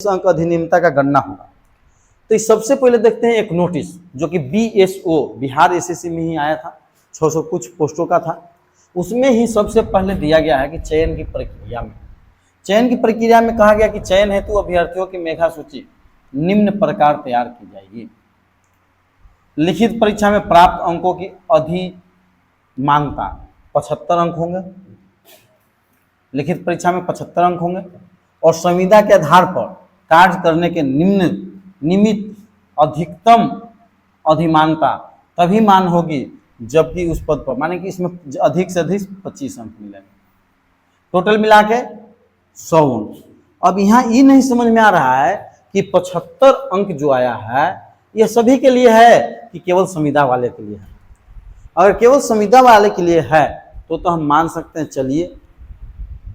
अंक अधिनियमता का गणना होगा। तो इस सबसे पहले देखते हैं एक नोटिस जो कि BSO बिहार एसएससी में ही आया था, 600 कुछ पोस्टों का था। उसमें ही सबसे पहले दिया गया है कि चयन की प्रक्रिया में कहा गया कि चयन हेतु अभ्यर्थियों की मेधा सूची निम्न प्रकार तैयार की जाएगी। लिखित परीक्षा में प्राप्त अंकों की अधिमानता 75 अंक होंगे, लिखित परीक्षा में 75 अंक होंगे और संविदा के आधार पर कार्य करने के निमित्त अधिकतम अधिमानता तभी मान होगी जबकि उस पद पर, माने कि इसमें अधिक से अधिक 25 अंक मिलेंगे, टोटल मिला के 100 अंक। अब यहाँ ये नहीं समझ में आ रहा है कि 75 अंक जो आया है यह सभी के लिए है कि केवल संविदा वाले के लिए है। अगर केवल संविदा वाले के लिए है तो हम मान सकते हैं चलिए,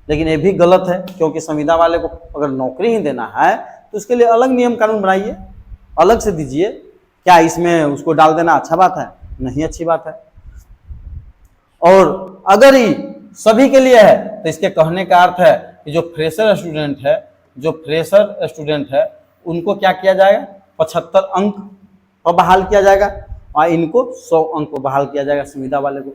लेकिन ये भी गलत है, क्योंकि संविदा वाले को अगर नौकरी ही देना है तो उसके लिए अलग नियम कानून बनाइए, अलग से दीजिए। क्या इसमें उसको डाल देना अच्छा बात है? नहीं अच्छी बात है। और अगर ही सभी के लिए है तो इसके कहने का अर्थ है कि जो फ्रेशर स्टूडेंट है उनको क्या किया जाएगा, 75 अंक पर बहाल किया जाएगा और इनको 100 अंक पर बहाल किया जाएगा संविदा वाले को।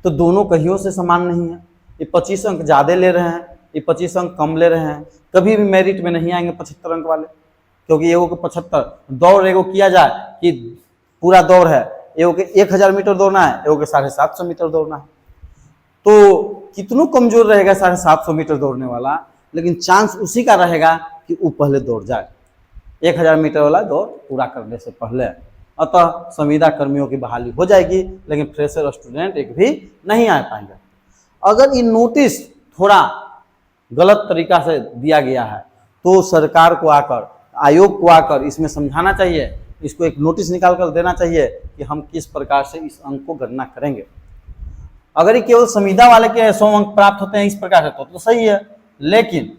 तो दोनों कहियों से समान नहीं है। ये 25 अंक ज़्यादा ले रहे हैं, ये 25 अंक कम ले रहे हैं, कभी भी मेरिट में नहीं आएंगे 75 अंक वाले, क्योंकि एगो को 75 दौड़ एगो किया जाए कि पूरा दौड़ है, एगो के 1000 मीटर दौड़ना है, एगो के 750 मीटर दौड़ना है, तो कितनों कमजोर रहेगा 750 मीटर दौड़ने वाला, लेकिन चांस उसी का रहेगा कि वो पहले दौड़ जाए 1000 मीटर वाला दौड़ पूरा करने से पहले। अतः संविदा कर्मियों की बहाली हो जाएगी, लेकिन फ्रेशर स्टूडेंट एक भी नहीं आ पाएंगे। अगर ये नोटिस थोड़ा गलत तरीका से दिया गया है तो सरकार को आकर, आयोग को आकर इसमें समझाना चाहिए, इसको एक नोटिस निकाल कर देना चाहिए कि हम किस प्रकार से इस अंक को गणना करेंगे। अगर ये केवल संविदा वाले के 100 अंक प्राप्त होते हैं इस प्रकार से तो सही है, लेकिन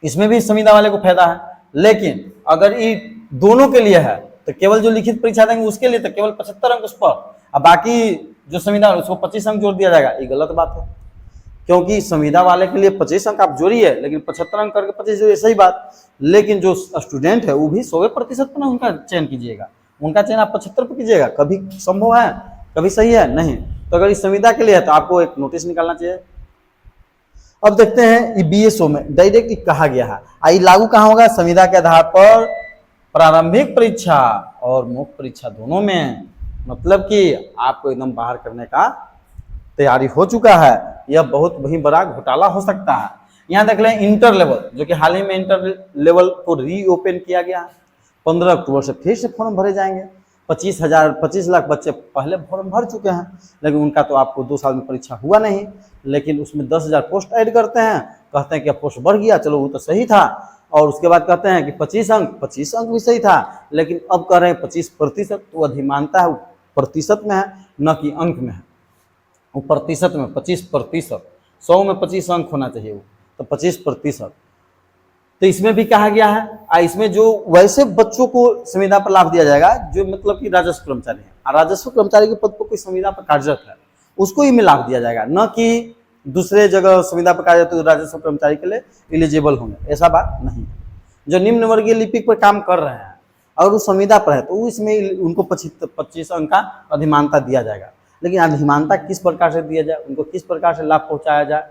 इसमें भी संविदा वाले को फायदा है। लेकिन अगर ये दोनों के लिए है तो केवल जो लिखित परीक्षा देंगे उसके लिए तो केवल 75 अंक उस पर, और बाकी जो संविदा उसको 25 अंक जोड़ दिया जाएगा, ये गलत बात है। क्योंकि संविदा वाले के लिए 25 अंक आप जोड़िए, लेकिन 75 अंक करके 25 जोड़िए, सही बात। लेकिन जो स्टूडेंट है वो भी 100% पर उनका चयन कीजिएगा, उनका चयन आप 75 पर कीजिएगा। कभी संभव है, कभी सही है नहीं। तो अगर इस संविदा के लिए है तो आपको एक नोटिस निकालना चाहिए। अब देखते हैं ये BSO में डायरेक्ट कहा गया है, आई लागू कहाँ होगा, संविदा के आधार पर प्रारंभिक परीक्षा और मुख्य परीक्षा दोनों में, मतलब कि आपको एकदम बाहर करने का तैयारी हो चुका है। यह बहुत वही बड़ा घोटाला हो सकता है। यहाँ देख लें इंटर लेवल, जो कि हाल ही में इंटर लेवल को रीओपन किया गया, 15 अक्टूबर से फिर से फॉर्म भरे जाएंगे। 25 लाख बच्चे पहले फॉर्म भर चुके हैं, लेकिन उनका तो आपको 2 साल में परीक्षा हुआ नहीं, लेकिन उसमें 10,000 पोस्ट ऐड करते हैं, कहते हैं कि पोस्ट बढ़ गया, चलो वो तो सही था। और उसके बाद कहते हैं कि 25 अंक भी सही था, लेकिन अब कह रहे हैं 25%, तो अधिमानता है प्रतिशत में है न कि अंक में है, वो प्रतिशत में 25%, 100 में 25 अंक होना चाहिए, वो तो 25%। तो इसमें भी कहा गया है, इसमें जो वैसे बच्चों को संविदा पर लाभ दिया जाएगा जो मतलब कि राजस्व कर्मचारी है, और राजस्व कर्मचारी के पद पर कोई संविदा पर कार्यरत है उसको ही में लाभ दिया जाएगा, न कि दूसरे जगह संविदा पर कार्यरत तो राजस्व कर्मचारी के लिए एलिजिबल होंगे, ऐसा बात नहीं है। जो निम्न वर्गीय लिपिक पर काम कर रहे हैं अगर वो संविदा पर है तो इसमें उनको 25 अंक का अधिमानता दिया जाएगा। लेकिन अधिमानता किस प्रकार से दिया जाए, उनको किस प्रकार से लाभ पहुंचाया जाए,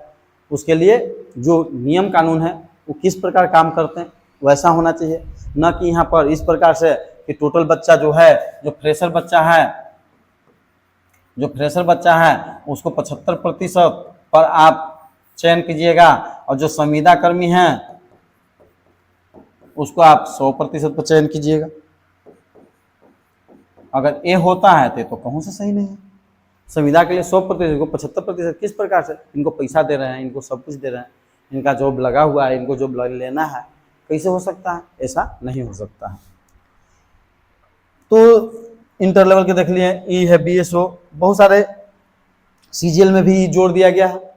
उसके लिए जो नियम कानून है वो किस प्रकार काम करते हैं वैसा होना चाहिए, न कि यहाँ पर इस प्रकार से कि टोटल बच्चा जो है, जो फ्रेशर बच्चा है उसको 75% पर आप चयन कीजिएगा, और जो संविदा कर्मी हैं उसको आप 100% पर चयन कीजिएगा। अगर ये होता है तो कहूँ से सही नहीं है। संविदा के लिए 100% को 75% किस प्रकार से, इनको पैसा दे रहे हैं, इनको सब कुछ दे रहे हैं, इनका जॉब लगा हुआ है, इनको जॉब लेना है, कैसे हो सकता है? ऐसा नहीं हो सकता है। तो इंटर लेवल के देख लिए, ई है BSO, बहुत सारे CGL में भी जोड़ दिया गया है।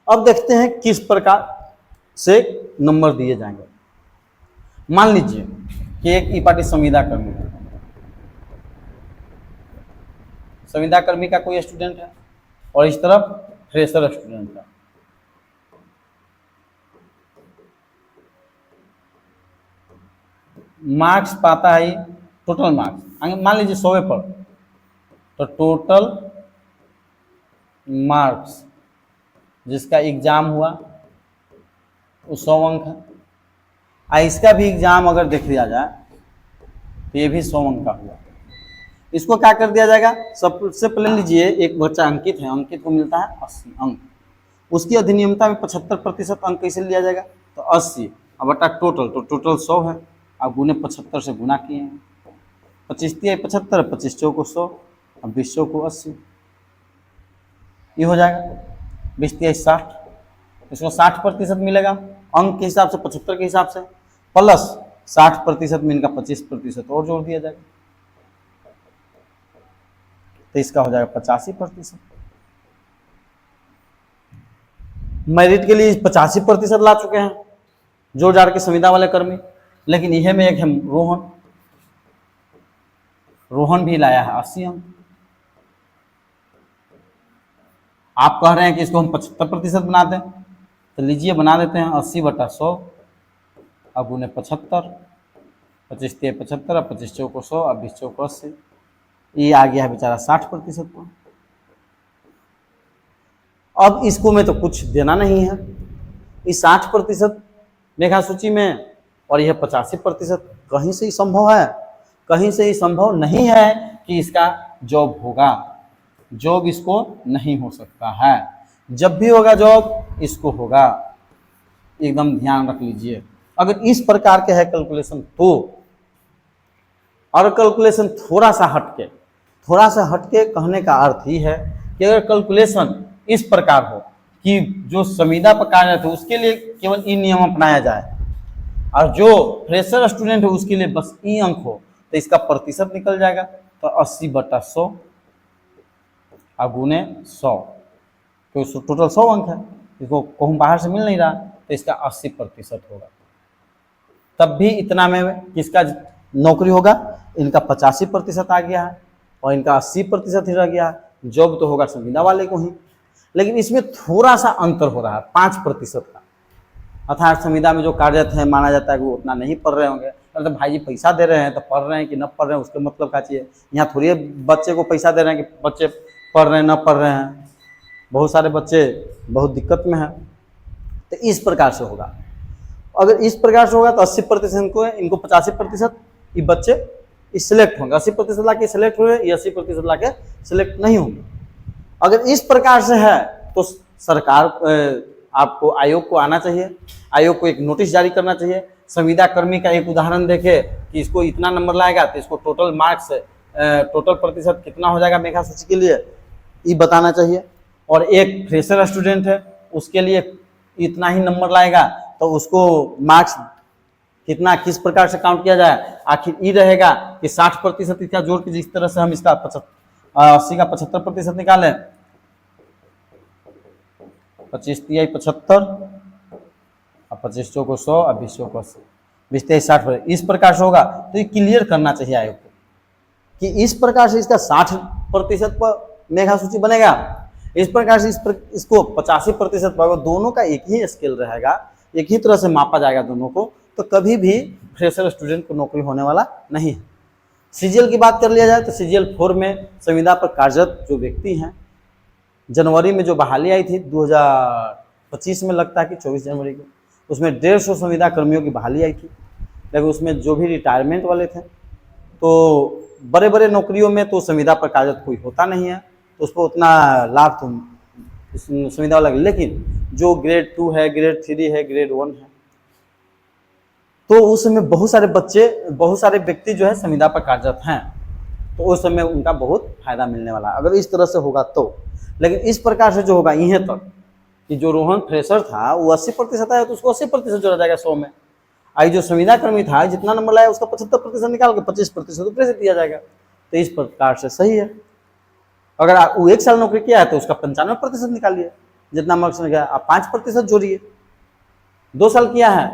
अब देखते हैं किस प्रकार से नंबर दिए जाएंगे। मान लीजिए कि एक ई पार्टी संविदा कर्मी का कोई स्टूडेंट है और इस तरफ फ्रेशर स्टूडेंट है। मार्क्स पाता है, टोटल मार्क्स मान लीजिए 100 पर, तो टोटल मार्क्स जिसका एग्जाम हुआ वो 100 अंक है। इसका भी एग्जाम अगर देख लिया जाए तो ये भी 100 अंक का हुआ। इसको क्या कर दिया जाएगा, सबसे पहले लीजिए एक बच्चा अंकित है, अंकित को मिलता है 80 अंक, उसकी अधिनियमता में 75% अंक कैसे लिया जाएगा, तो 80 अब बटा टोटल, तो टोटल 100 है, अब गुने 75 से गुना किए हैं, 25 तिया 75, 25 चौको 100, अब 20 चौको 80, ये हो जाएगा 20 तिया 60, इसको 60% मिलेगा अंक के हिसाब से, 75 के हिसाब से, प्लस 60% में इनका 25% और जोड़ दिया जाएगा, तो इसका हो जाएगा 85%। मेरिट के लिए 85% ला चुके हैं जोड़ जाड़ के संविदा वाले कर्मी, लेकिन यह में एक है रोहन, रोहन भी लाया है 80 अंक। आप कह रहे हैं कि इसको हम 75% बना दें, तो लीजिए बना देते हैं 80 बटा 100, अब गुने 75, 25 तिया 75, अब 25 चौको 100, अब 20 चौको 80, ये आ गया है बेचारा 60% पर। अब इसको में तो कुछ देना नहीं है, इस 60% मेघा सूची में, और यह 85% कहीं से ही संभव है, कहीं से ही संभव नहीं है कि इसका जॉब होगा, जॉब इसको नहीं हो सकता है। जब भी होगा जॉब इसको होगा, एकदम ध्यान रख लीजिए। अगर इस प्रकार के है कैलकुलेशन तो, और कैलकुलेशन थोड़ा सा हटके कहने का अर्थ ही है कि अगर कैलकुलेशन इस प्रकार हो कि जो संविदा पर कार्यरत है उसके लिए केवल ई नियम अपनाया जाए, और जो फ्रेशर स्टूडेंट है उसके लिए बस ई अंक हो, तो इसका प्रतिशत निकल जाएगा, तो 80 बटा 100 गुने 100, तो टोटल 100 अंक है, इसको कहूँ बाहर से मिल नहीं रहा, तो इसका 80% होगा। तब भी इतना में किसका नौकरी होगा, इनका 85% आ गया है और इनका 80% ही रह गया है, जॉब तो होगा संविदा वाले को ही। लेकिन इसमें थोड़ा सा अंतर हो रहा है 5% का, अर्थात संविदा में जो कार्यरत है माना जाता है कि वो उतना नहीं पढ़ रहे होंगे, तो भाई जी पैसा दे रहे हैं तो पढ़ रहे हैं कि न पढ़ रहे हैं उसके मतलब क्या चाहिए, यहाँ थोड़ी बच्चे को पैसा दे रहे हैं कि बच्चे पढ़ रहे हैं न पढ़ रहे हैं, बहुत सारे बच्चे बहुत दिक्कत में हैं। तो इस प्रकार से होगा, अगर इस प्रकार से होगा तो 80% को, इनको 85% ये बच्चे सिलेक्ट होंगे, 80% ला के सिलेक्ट हुए, ये 80% ला के सिलेक्ट नहीं होंगे। अगर इस प्रकार से है तो सरकार आपको आयोग को आना चाहिए, आयोग को एक नोटिस जारी करना चाहिए, संविदा कर्मी का एक उदाहरण देखे कि इसको इतना नंबर लाएगा तो इसको टोटल मार्क्स, टोटल प्रतिशत कितना हो जाएगा मेघा सूची के लिए ये बताना चाहिए, और एक फ्रेशर स्टूडेंट है उसके लिए इतना ही नंबर लाएगा तो उसको मार्क्स कितना किस प्रकार से काउंट किया जाए। आखिर ये रहेगा कि 60% इसका जोड़ के जिस तरह से हम इसका 80 का 75% निकालें, 25 तिया 75 और 25 चौको 100 और 20 चौको 80, 20 तिया 60, इस प्रकार से होगा। तो ये क्लियर करना चाहिए आयोग को कि इस प्रकार से इसका 60% पर मेघा सूची बनेगा, इस प्रकार से इसको 85% पर, दोनों का एक ही स्केल रहेगा, एक ही तरह से मापा जाएगा दोनों को, तो कभी भी फ्रेशर स्टूडेंट को नौकरी होने वाला नहीं है। सीजीएल की बात कर लिया जाए तो सीजीएल 4 में संविदा पर कार्यरत जो व्यक्ति हैं, जनवरी में जो बहाली आई थी 2025 में, लगता है कि 24 जनवरी को, उसमें 150 संविदा कर्मियों की बहाली आई थी, लेकिन उसमें जो भी रिटायरमेंट वाले थे, तो बड़े बड़े नौकरियों में तो संविदा पर कार्यरत कोई होता नहीं है, तो उसको उतना लाभ तो संविदा वाला, लेकिन जो ग्रेड 2 है, ग्रेड 3 है, ग्रेड 1 है, तो उस समय बहुत सारे बच्चे, बहुत सारे व्यक्ति जो है संविदा पर कार्यरत हैं, तो उस समय उनका बहुत फायदा मिलने वाला है अगर इस तरह से होगा तो। लेकिन इस प्रकार से जो होगा यहीं तक कि जो रोहन फ्रेशर था वो 80% आया तो उसको 80% जोड़ा जाएगा 100 में, आई जो संविदा कर्मी था जितना नंबर लाया उसका 75% निकाल के 25% ऊपर से दिया जाएगा, तो इस प्रकार से सही है। अगर वो 1 साल नौकरी किया है तो उसका 95% निकालिए, जितना मार्क्स में गया, आप 5% जोड़िए, 2 साल किया है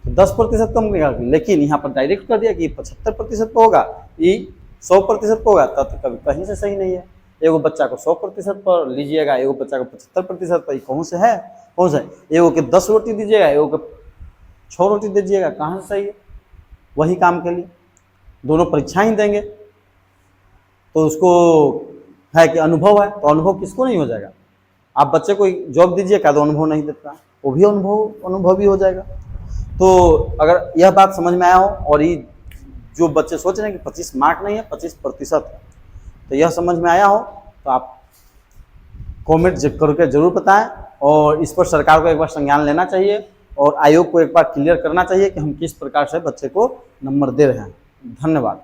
तो 10% कम निकाल, लेकिन यहाँ पर डायरेक्ट कर दिया कि 75% पर होगा, ये 100% पर होगा, तब तो कभी कहीं से सही नहीं है। एगो बच्चा को 100% पर लीजिएगा, एगो बच्चा को 75% पर, कौन से है, कौन सा है, एगो के 10 रोटी दीजिएगा, एगो के 6 रोटी दीजिएगा, कहाँ से सही है। वही काम के लिए, दोनों परीक्षाएं ही देंगे तो उसको है कि अनुभव है, तो अनुभव किसको नहीं हो जाएगा। आप बच्चे को जॉब दीजिए क्या तो अनुभव नहीं देता, वो भी अनुभवी हो जाएगा। तो अगर यह बात समझ में आया हो और ये जो बच्चे सोच रहे हैं कि 25 मार्क नहीं है 25% है, तो यह समझ में आया हो तो आप कमेंट करके जरूर बताएं, और इस पर सरकार को एक बार संज्ञान लेना चाहिए और आयोग को एक बार क्लियर करना चाहिए कि हम किस प्रकार से बच्चे को नंबर दे रहे हैं। धन्यवाद।